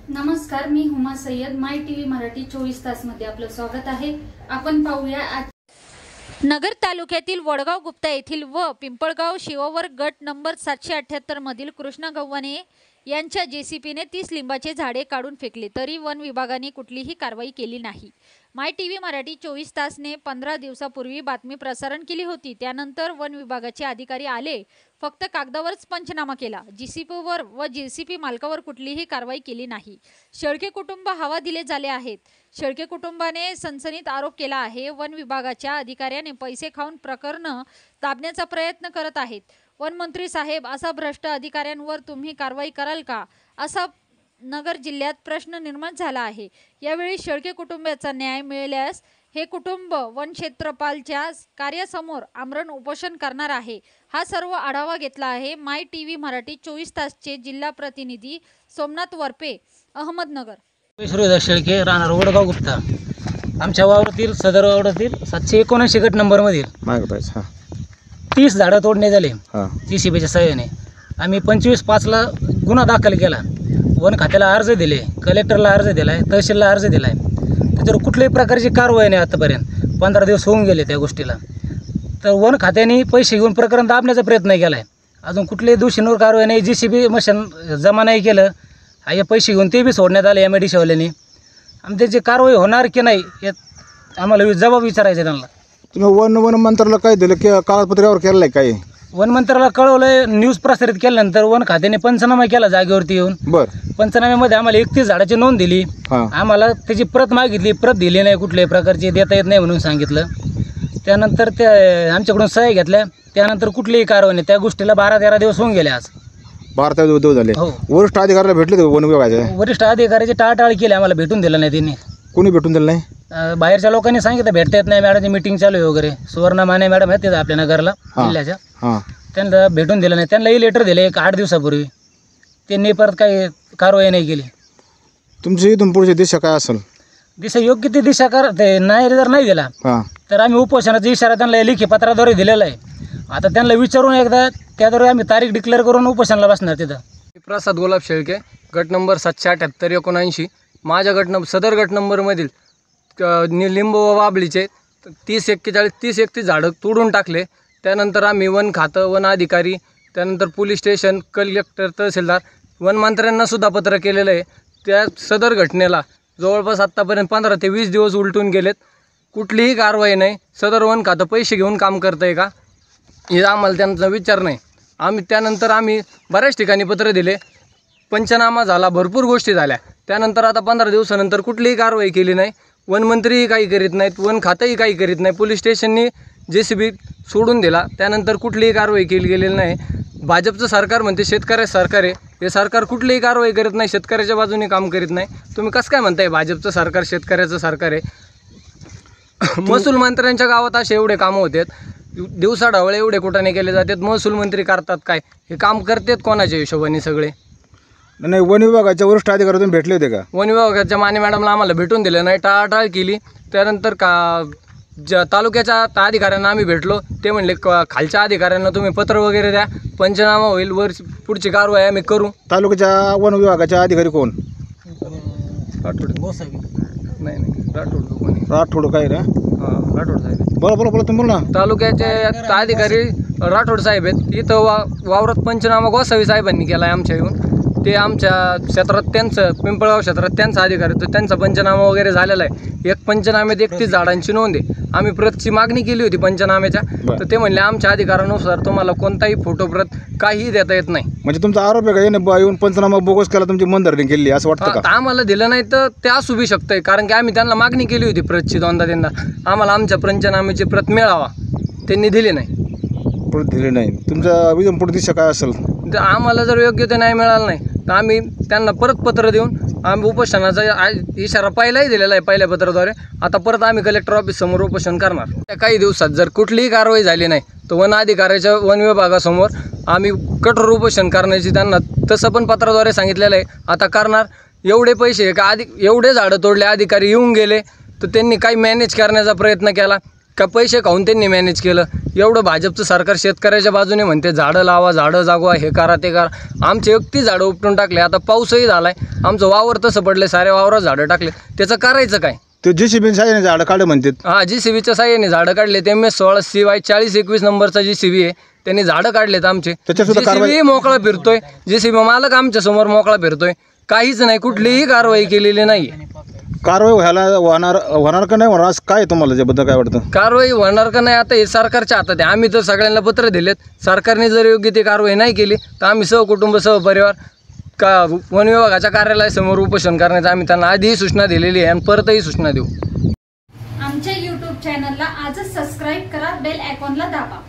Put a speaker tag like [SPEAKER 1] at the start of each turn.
[SPEAKER 1] नमस्कार, मी हुमा सय्यद. माय टीव्ही मराठी 24 तास मध्ये आपलं स्वागत आहे. आपण पाहूया
[SPEAKER 2] नगर तालुक्यातील वडगाव गुप्ता येथील व पिंपळगाव शिववर गट नंबर 778 मधील कृष्णा गव्हाणे यांच्या जेसीपीने 30 लिंबाचे झाडे काढून फेकले, तरी वन विभागाने कुठलीही कारवाई केली नाही. माय टीव्ही मराठी 24 तासने 15 दिवसापूर्वी बातमी प्रसारण केली होती. त्यानंतर वन विभागाचे अधिकारी आले, फक्त कागदावरच पंचनामा केला. जेसीपीवर व जेसीपी मालकावर कुठलीही कारवाई केली नाही. शेळके कुटुंब हवा दिले झाले आहेत. शेळके कुटुंबाने सनसनीत आरोप केला आहे. वन विभागाच्या अधिकाऱ्याने पैसे खाऊन प्रकरण दाबण्याचा प्रयत्न करत आहेत. वनमंत्री साहेब, असा भ्रष्ट अधिकाऱ्यांवर तुम्ही कारवाई कराल का, असा नगर जिल्ह्यात प्रश्न निर्माण झाला आहे. यावेळी शेळके कुटुंबाचा न्याय मिळाल्यास हे कुटुंब वन क्षेत्रपालच्या कार्यासमोर आमरण उपोषण करणार आहे. हा सर्व आढावा घेतला आहे माय टीव्ही मराठी 24 तासचे जिल्हा प्रतिनिधी सोमनाथ वरपे, अहमदनगर.
[SPEAKER 3] सूर्यदास शेळके, राहणार वडगाव गुप्ता. आमच्या वावरातील सदर वावरातील 779 गट नंबरमधील 30 झाडं तोडण्यात आले जेसीबीच्या सहाय्याने. आम्ही 25/5 गुन्हा दाखल केला. वन खात्याला अर्ज दिले, कलेक्टरला अर्ज दिला आहे, तहसीलला अर्ज दिला आहे. त्याच्यावर कुठल्याही प्रकारची कारवाई नाही आतापर्यंत. 15 दिवस होऊन गेले त्या गोष्टीला. तर वन खात्याने पैसे घेऊन प्रकरण दाबण्याचा प्रयत्न केला आहे. अजून कुठल्याही दोषींवर कारवाई नाही. जेसीबी मशीन जमा नाही केलं. हे पैसे घेऊन ते बी सोडण्यात आले MIDCवाल्यांनी. आणि त्याची कारवाई होणार की नाही यात आम्हाला जबाब विचारायचा त्यांना.
[SPEAKER 4] तुम्ही वन मंत्र्याला काय दिलं की कागदपत्रावर केलं आहे काय?
[SPEAKER 3] वन मंत्र्याला कळवलंय. न्यूज प्रसारित केल्यानंतर वन खात्याने पंचनामा केला जागेवरती येऊन. पंचनाम्यामध्ये आम्हाला 31 झाडाची नोंद दिली. आम्हाला त्याची प्रत मागितली, प्रत दिली नाही. कुठल्याही प्रकारची देता येत नाही म्हणून सांगितलं. त्यानंतर त्या आमच्याकडून सह्या घेतल्या. त्यानंतर कुठलीही कारवाई नाही. त्या गोष्टीला 12-13 दिवस होऊन गेले. आज
[SPEAKER 4] 12 दिवस झाले.
[SPEAKER 3] हो.
[SPEAKER 4] वरिष्ठ अधिकाऱ्याला भेटले वन विभागाचे?
[SPEAKER 3] वरिष्ठ अधिकाऱ्याची टाळटाळ केली, आम्हाला भेटून दिलं नाही त्यांनी.
[SPEAKER 4] कोणी भेटून दिलं नाही?
[SPEAKER 3] बाहेरच्या लोकांनी सांगितलं भेटता येत नाही, मॅडमची मीटिंग चालू आहे वगैरे. सुवर्णा माने मॅडम आहेत तिथं आपल्या नगरला जिल्ह्याच्या. त्यांना भेटून दिलं नाही. त्यांनाही लेटर दिले 8 दिवसापूर्वी. त्यांनी परत काही कारवाई नाही केली.
[SPEAKER 4] तुमची इथून पुढची दिशा काय असेल?
[SPEAKER 3] दिशा योग्य ती दिशा ते नाही जर नाही दिला तर आम्ही उपोषणाचा इशारा त्यांना लेखी पत्राद्वारे दिलेला आहे. आता त्यांना विचारून एकदा त्याद्वारे आम्ही तारीख डिक्लेअर करून उपोषणाला बसणार तिथं.
[SPEAKER 5] प्रसाद गुलाब शेळके, गट नंबर 778-79. माझ्या सदर गट नंबरमधील लिंब व बाबळीचे 30-31 झाडं तोडून टाकले. त्यानंतर आम्ही वन खातं, वन अधिकारी, त्यानंतर पोलीस स्टेशन, कलेक्टर, तहसीलदार, वनमंत्र्यांनासुद्धा पत्र केलेलं आहे. त्या सदर घटनेला जवळपास आत्तापर्यंत 15 ते 20 दिवस उलटून गेलेत. कुठलीही कारवाई नाही. सदर वन खातं पैसे घेऊन काम करतं आहे का, हे आम्हाला त्यांचा विचार नाही. त्यानंतर आम्ही बऱ्याच ठिकाणी पत्र दिले, पंचनामा झाला, भरपूर गोष्टी झाल्या. त्यानंतर आता 15 दिवसानंतर कुठलीही कारवाई केली नाही. वनमंत्रीही काही करीत नाहीत, वन खातंही काही करीत नाही. पोलीस स्टेशननी JCB सोडून दिला. त्यानंतर कुठलीही कारवाई केली गेलेली नाही. भाजपचं सरकार म्हणते शेतकऱ्याचं सरकार आहे. हे सरकार कुठलीही कारवाई करत नाही, शेतकऱ्याच्या बाजूने काम करीत नाही. तुम्ही कसं काय म्हणताय भाजपचं सरकार शेतकऱ्याचं सरकार आहे? महसूल मंत्र्यांच्या गावात असे एवढे कामं होतात, दिवसाढवळे एवढे कुठाने केले जातात. महसूल मंत्री करतात काय? हे काम करतात कोणाच्या हिशोबाने सगळे?
[SPEAKER 4] नाही, वन विभागाच्या वरिष्ठ अधिकाऱ्यातून भेटले होते का?
[SPEAKER 5] वन विभागाच्या माने मॅडमला आम्हाला भेटून दिलं नाही, टाळाटाळ केली. त्यानंतर तालुक्याच्या अधिकाऱ्यांना आम्ही भेटलो. ते म्हणले खालच्या अधिकाऱ्यांना तुम्ही पत्र वगैरे द्या, पंचनामा होईल, पुढची कारवाई आम्ही करू.
[SPEAKER 4] तालुक्याच्या वन विभागाच्या अधिकारी कोण? राठोड काय रे?
[SPEAKER 5] राठोड साहेब.
[SPEAKER 4] बोला तुम्ही बोला.
[SPEAKER 5] तालुक्याचे अधिकारी राठोड साहेब आहेत. इथं वावरात पंचनामा गोसावी साहेबांनी केला आहे आमच्या येऊन. ते आमच्या क्षेत्रात त्यांचं, पिंपळगाव क्षेत्रात त्यांचा अधिकारी तर त्यांचा पंचनामा वगैरे झालेला आहे. एक पंचनाम्यात 31 झाडांची नोंद आहे. आम्ही प्रतची मागणी केली होती पंचनाम्याच्या, तर ते म्हणले आमच्या अधिकारानुसार तुम्हाला कोणताही फोटो प्रत काहीही देता येत नाही.
[SPEAKER 4] म्हणजे तुमचा आरोप आहे का येऊन पंचनामा बोगस केला, तुमची मनधरणी केली असं वाटतं का?
[SPEAKER 5] आम्हाला दिलं नाही तर ते असू बी शकतंय, कारण की आम्ही त्यांना मागणी केली होती प्रतची 2दा-3दा. आम्हाला आमच्या पंचनाम्याची प्रत मिळावा, त्यांनी दिली नाही.
[SPEAKER 4] दिली नाही. तुमच्या इथून पुढे दिशा काय असेल?
[SPEAKER 5] आम्हाला जर योग्य ते नाही मिळालं नाही तर आम्ही त्यांना परत पत्र देऊन आम्ही उपोषणाचा इशारा पहिलाही दिलेला आहे पहिल्या पत्राद्वारे. आता परत आम्ही कलेक्टर ऑफिस समोर उपोषण करणार. त्या काही दिवसात जर कुठलीही कारवाई झाली नाही तर वन अधिकाऱ्याच्या वन विभागासमोर आम्ही कठोर उपोषण करण्याची त्यांना तसं पण पत्राद्वारे सांगितलेलं आहे. आता करणार. एवढे पैसे का एवढे झाडं तोडले, अधिकारी येऊन गेले तर त्यांनी काही मॅनेज करण्याचा प्रयत्न केला. का पैसे खाऊन त्यांनी मॅनेज केलं? एवढं भाजपचं सरकार शेतकऱ्याच्या बाजूने म्हणते झाडं लावा, झाडं जागवा, हे करा ते करा. आमचे 31 झाडं उपटून टाकले. आता पाऊसही झाला आहे, आमचं वावर तसं पडलं, साऱ्या वावरात झाडं टाकले. त्याचं करायचं काय?
[SPEAKER 4] ते JCB साह्याने झाडं काढले म्हणतात.
[SPEAKER 5] हां, JCBच्या साह्याने झाडं काढले. ते MS16 CY 4021 नंबरचा JCB आहे, त्यांनी झाडं काढलेत आमचे. JCB मोकळा फिरतोय, JCB मालक आमच्या समोर मोकळा फिरतोय. काहीच नाही, कुठलीही कारवाई केलेली नाही.
[SPEAKER 4] कारवाई होणार का नाही होणार असं काय तुम्हाला त्याबद्दल काय वाटतं?
[SPEAKER 5] कारवाई होणार का नाही आता हे सरकारच्या हातात आहे. आम्ही तर सगळ्यांना पत्र दिलेत. सरकारने जर योग्य ती कारवाई नाही केली तर आम्ही सहकुटुंब सहपरिवार का वन विभागाच्या कार्यालयासमोर उपोषण करण्याचं आम्ही त्यांना आधीही सूचना दिलेली आहे आणि परतही सूचना देऊ.
[SPEAKER 1] आमच्या YouTube चॅनलला आजच सबस्क्राईब करा, बेल आयकॉनला दाबा.